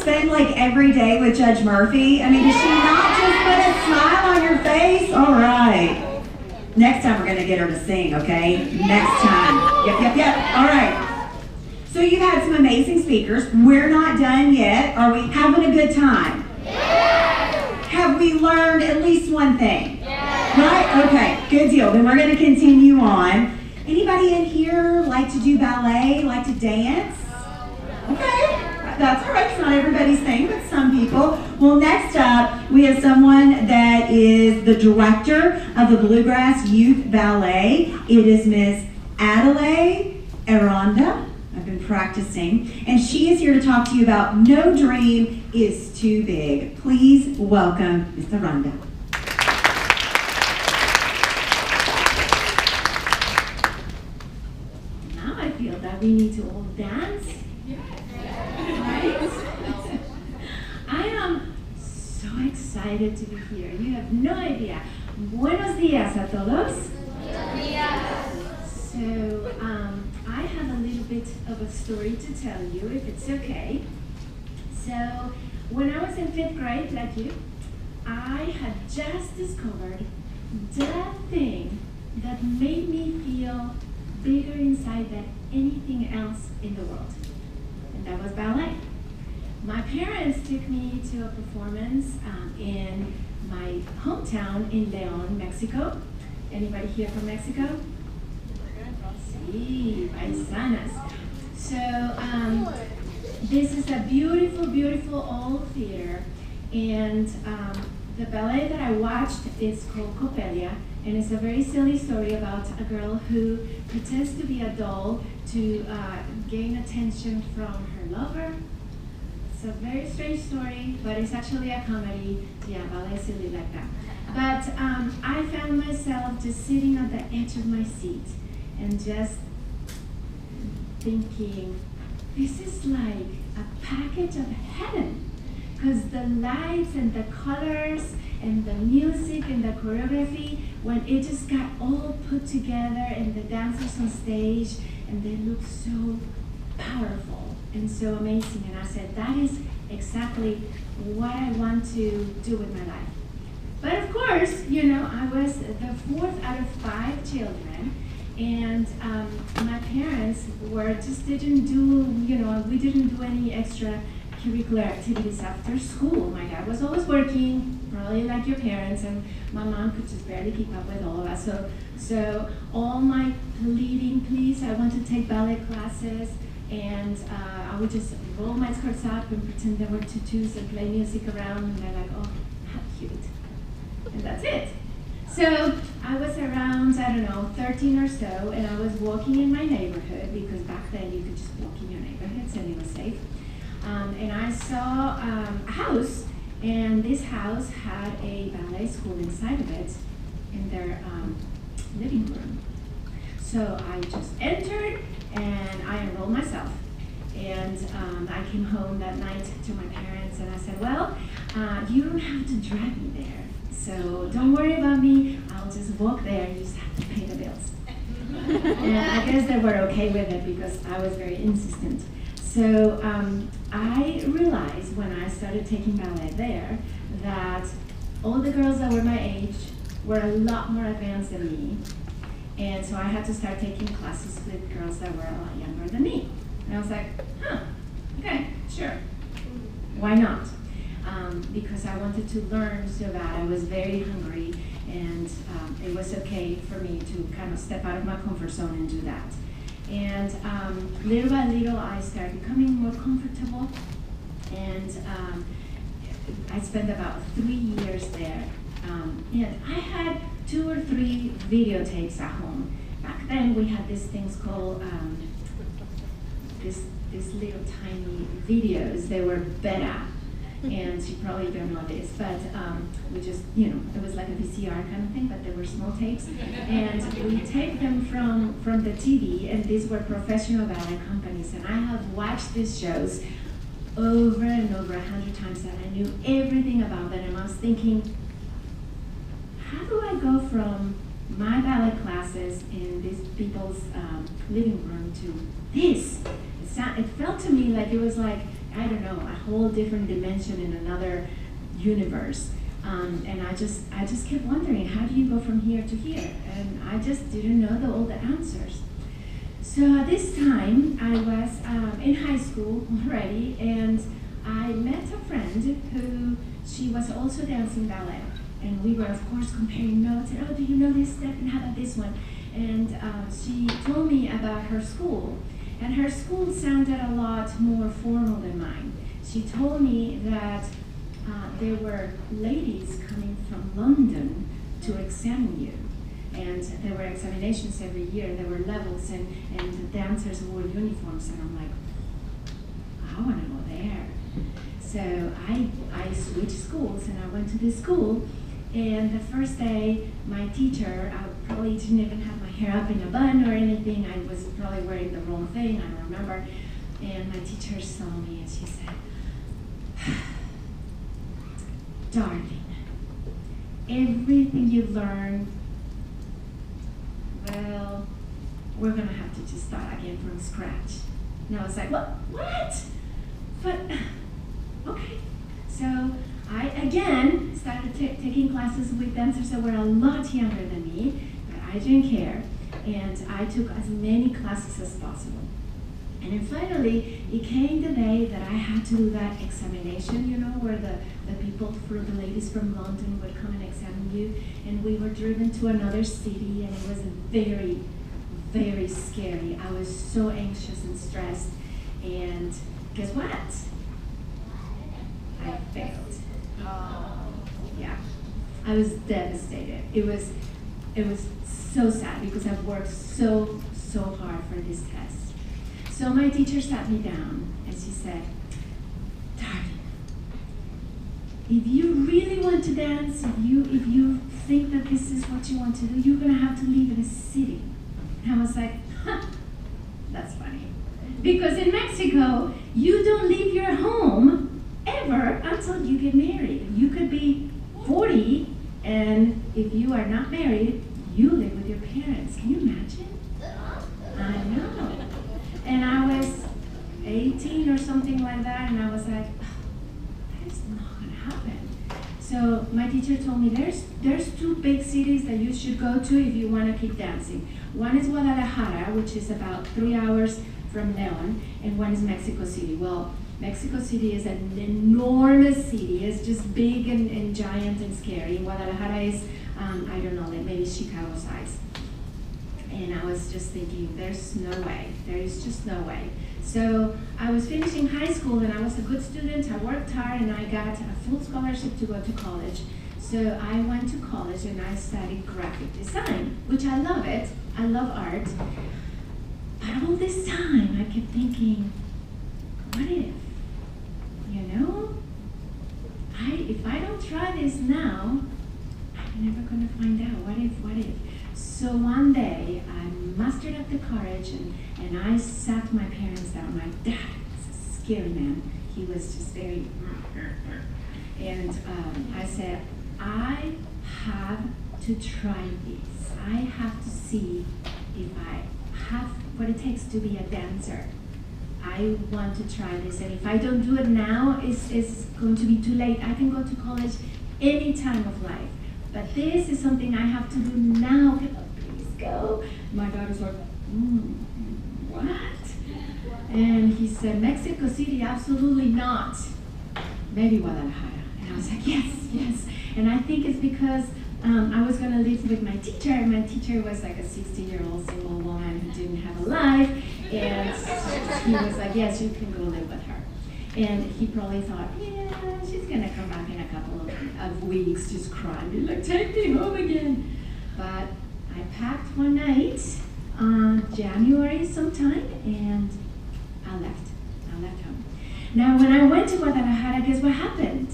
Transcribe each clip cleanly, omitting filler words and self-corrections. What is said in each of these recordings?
spend like every day with Judge Murphy? I mean, does she not just put a smile on your face? All right. Next time we're going to get her to sing, okay? Next time. Yep. All right. So you've had some amazing speakers. We're not done yet. Are we having a good time? Yes. Have we learned at least one thing? Yes. Right? Okay, good deal. Then we're going to continue on. Anybody in here like to do ballet, like to dance? Okay. That's all right, it's not everybody's thing, but some people. Well, next up, we have someone that is the director of the Bluegrass Youth Ballet. It is Miss Adalhi Aranda. I've been practicing, and she is here to talk to you about No Dream is Too Big. Please welcome Miss Aranda. Now I feel that we need to all dance. I am so excited to be here. You have no idea. Buenos días a todos. So, I have a little bit of a story to tell you, if it's okay. So, when I was in 5th grade, like you, I had just discovered that thing that made me feel bigger inside than anything else in the world. And that was ballet. My parents took me to a performance in my hometown in León, Mexico. Anybody here from Mexico? Sí, paisanas. So this is a beautiful, beautiful old theater, and the ballet that I watched is called Coppelia, and it's a very silly story about a girl who pretends to be a doll to gain attention from her lover. It's a very strange story, but it's actually a comedy. Yeah, ballet is silly like that. But I found myself just sitting on the edge of my seat and just thinking, this is like a package of heaven. Because the lights and the colors and the music and the choreography, when it just got all put together, and the dancers on stage, and they look so powerful and so amazing. And I said, that is exactly what I want to do with my life. But of course, you know, I was the 4th out of 5 children, and my parents didn't do, you know, we didn't do any extra curricular activities after school. My dad was always working, probably like your parents, and my mom could just barely keep up with all of us. So all my pleading, please, I want to take ballet classes, and I would just roll my skirts up and pretend they were tutus and play music around, and they're like, oh, how cute. And that's it. So I was around, I don't know, 13 or so, and I was walking in my neighborhood, because back then you could just walk in your neighborhoods and it was safe. And I saw a house, and this house had a ballet school inside of it in their living room. So I just entered and I enrolled myself. And I came home that night to my parents and I said, well, you don't have to drive me there. So don't worry about me, I'll just walk there, you just have to pay the bills. And I guess they were okay with it because I was very insistent. So I realized when I started taking ballet there that all the girls that were my age were a lot more advanced than me. And so I had to start taking classes with girls that were a lot younger than me. And I was like, okay, sure, why not? Because I wanted to learn so bad. I was very hungry, and it was okay for me to kind of step out of my comfort zone and do that. And little by little, I started becoming more comfortable, and I spent about 3 years there. And I had 2 or 3 videotapes at home. Back then, we had these things called these little tiny videos. They were beta, and you probably don't know this, but we just, you know, it was like a VCR kind of thing, but they were small tapes, and we taped them from the TV, and these were professional ballet companies, and I have watched these shows over and over 100 times, and I knew everything about them, and I was thinking, how do I go from my ballet classes in these people's living room to this? It felt to me like it was like I don't know, a whole different dimension in another universe. And I just kept wondering, how do you go from here to here? And I just didn't know all the answers. So at this time, I was in high school already, and I met a friend who, she was also dancing ballet. And we were, of course, comparing notes, and, oh, do you know this step, and how about this one? And she told me about her school. And her school sounded a lot more formal than mine. She told me that there were ladies coming from London to examine you. And there were examinations every year, there were levels, and the dancers wore uniforms, and I'm like, I want to go there. So I switched schools, and I went to this school, and the first day, my teacher, I probably didn't even have my hair up in a bun or anything, I was probably wearing the wrong thing, I don't remember, and my teacher saw me, and she said, darling, everything you've learned, well, we're gonna have to just start again from scratch. And I was like, what? But, okay. So I, again, started taking classes with dancers that were a lot younger than me, but I didn't care. And I took as many classes as possible. And then finally, it came the day that I had to do that examination, you know, where the people, the ladies from London would come and examine you. And we were driven to another city, and it was very, very scary. I was so anxious and stressed. And guess what? I failed. Yeah, I was devastated. It was so sad because I've worked so hard for this test. So my teacher sat me down and she said, darling, if you really want to dance, if you think that this is what you want to do, you're gonna have to live in a city. And I was like, huh, that's funny. Because in Mexico, you don't leave your home ever until you get married. You could be 40, and if you are not married, you live with your parents. Can you imagine? I know. And I was 18 or something like that, and I was like, that is not gonna happen. So my teacher told me there's two big cities that you should go to if you want to keep dancing. One is Guadalajara, which is about 3 hours from León, and one is Mexico City. Well, Mexico City is an enormous city. It's just big and giant and scary. Guadalajara is, I don't know, like maybe Chicago size. And I was just thinking, there's no way. There is just no way. So I was finishing high school, and I was a good student. I worked hard, and I got a full scholarship to go to college. So I went to college, and I studied graphic design, which I love it. I love art. But all this time, I kept thinking, what if? You know? If I don't try this now, I'm never going to find out. What if? So one day, I mustered up the courage, and I sat my parents down. My dad was a scary man. He was just very... And I said, I have to try this. I have to see if I have what it takes to be a dancer. I want to try this, and if I don't do it now, it's going to be too late. I can go to college any time of life, but this is something I have to do now. Can I please go? My daughter's like, what? And he said, Mexico City, absolutely not. Maybe Guadalajara. And I was like, yes. And I think it's because I was going to live with my teacher, and my teacher was like a 60-year-old single woman who didn't have a life, and he was like, yes, you can go live with her. And he probably thought, yeah, she's going to come back in a couple of weeks, just crying, like, take me home again. But I packed one night, January sometime, and I left home. Now, when I went to Guadalajara, guess what happened?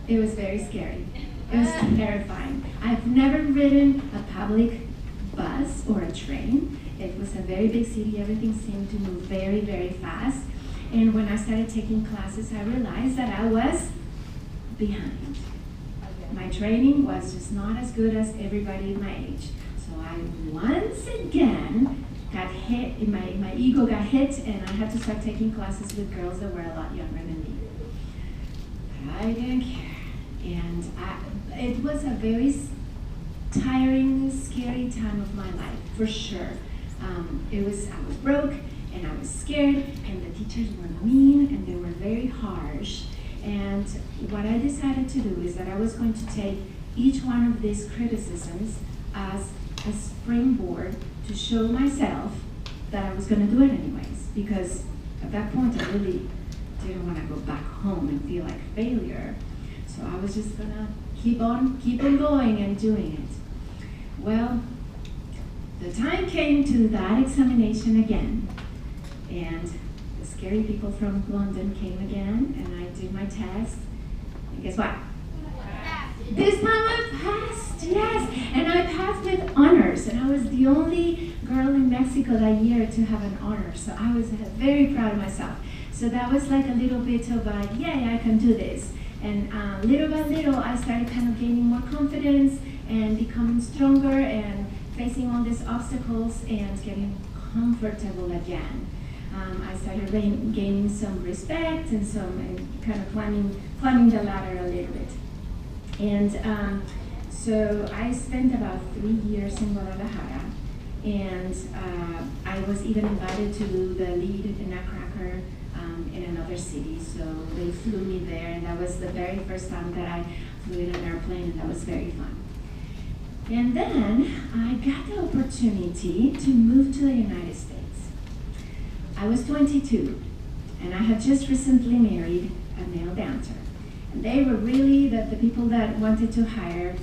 It was very scary. It was terrifying. I've never ridden a public bus or a train. It was a very big city. Everything seemed to move very, very fast. And when I started taking classes, I realized that I was behind. My training was just not as good as everybody my age. So I once again got hit, my ego got hit, and I had to start taking classes with girls that were a lot younger than me. I didn't care, and it was a very tiring, scary time of my life, for sure. I was broke, and I was scared, and the teachers were mean, and they were very harsh. And what I decided to do is that I was going to take each one of these criticisms as a springboard to show myself that I was going to do it anyways. Because at that point, I really didn't want to go back home and feel like failure. So I was just going to keep on going and doing it. Well, the time came to that examination again. And the scary people from London came again, and I did my test. And guess what? This time I passed, yes! And I passed with honors, and I was the only girl in Mexico that year to have an honor. So I was very proud of myself. So that was like a little bit of a, yay, I can do this. And little by little, I started kind of gaining more confidence and becoming stronger and facing all these obstacles and getting comfortable again. I started gaining some respect and kind of climbing the ladder a little bit. And so I spent about 3 years in Guadalajara, and I was even invited to the lead in a Nutcracker in another city, so they flew me there, and that was the very first time that I flew in an airplane, and that was very fun. And then I got the opportunity to move to the United States. I was 22, and I had just recently married a male dancer. And they were really the people that wanted to hire